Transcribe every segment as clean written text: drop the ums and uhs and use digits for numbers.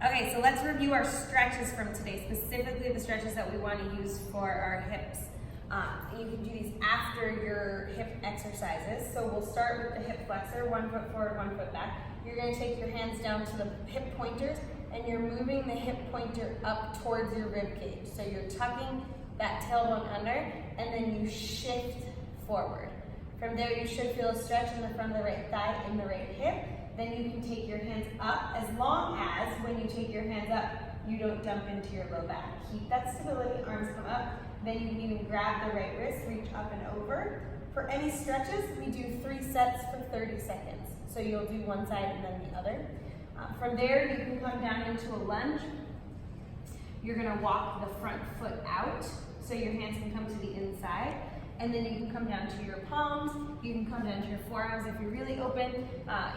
Okay, so let's review our stretches from today, specifically the stretches that we want to use for our hips. You can do these after your hip exercises. So we'll start with the hip flexor, 1 foot forward, 1 foot back. You're going to take your hands down to the hip pointers and you're moving the hip pointer up towards your rib cage. So you're tucking that tailbone under and then you shift forward. From there you should feel a stretch in the front of the right thigh and the right hip. Then you can take your hands up, as long as when you take your hands up, you don't dump into your low back. Keep that stability, arms come up. Then you can even grab the right wrist, reach up and over. For any stretches, we do 3 sets for 30 seconds. So you'll do one side and then the other. From there, you can come down into a lunge. You're gonna walk the front foot out, so your hands can come to the inside. And then you can come down to your palms, you can come down to your forearms if you're really open.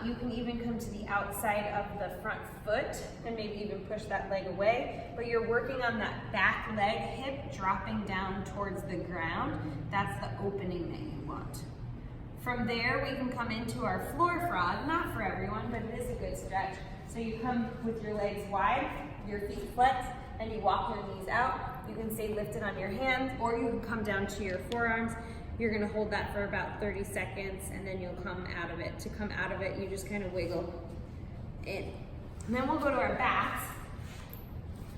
You can even come to the outside of the front foot and maybe even push that leg away. But you're working on that back leg, hip dropping down towards the ground. That's the opening that you want. From there, we can come into our floor frog. Not for everyone, but it is a good stretch. So you come with your legs wide, your feet flex, and you walk your knees out. You can stay lifted on your hands, or you can come down to your forearms. You're gonna hold that for about 30 seconds, and then you'll come out of it. To come out of it, you just kind of wiggle in. And then we'll go to our backs.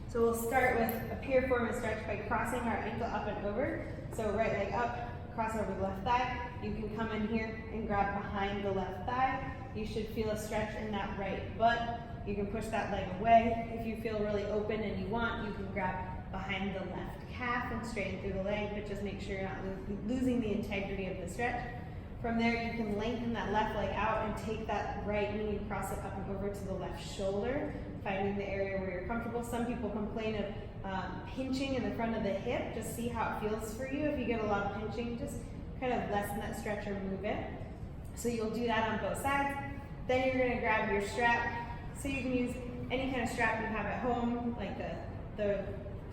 So we'll start with a piriformis stretch by crossing our ankle up and over. So right leg up, cross over the left thigh. You can come in here and grab behind the left thigh. You should feel a stretch in that right butt. You can push that leg away. If you feel really open and you want, you can grab behind the left calf and straighten through the leg, but just make sure you're not losing the integrity of the stretch. From there, you can lengthen that left leg out and take that right knee and cross it up and over to the left shoulder, finding the area where you're comfortable. Some people complain of pinching in the front of the hip. Just see how it feels for you. If you get a lot of pinching, just kind of lessen that stretch or move it. So you'll do that on both sides. Then you're gonna grab your strap. So you can use any kind of strap you have at home, like the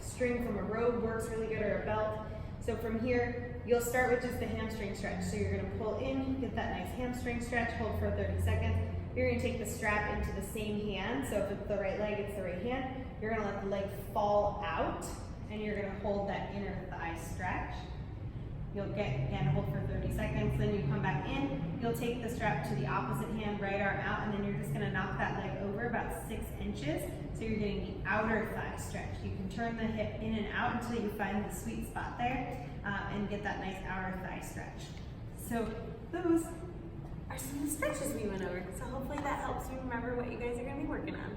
string from a robe works really good, or a belt. So from here, you'll start with just the hamstring stretch. So you're gonna pull in, get that nice hamstring stretch, hold for 30 seconds. You're gonna take the strap into the same hand. So if it's the right leg, it's the right hand. You're gonna let the leg fall out, and you're gonna hold that inner thigh stretch. You'll hold for 30 seconds, then you come back in, you'll take the strap to the opposite hand, right arm out, and then you're just gonna knock that leg over about 6 inches, so you're getting the outer thigh stretch. You can turn the hip in and out until you find the sweet spot there, and get that nice outer thigh stretch. So those are some of the stretches we went over, so hopefully that helps you remember what you guys are gonna be working on.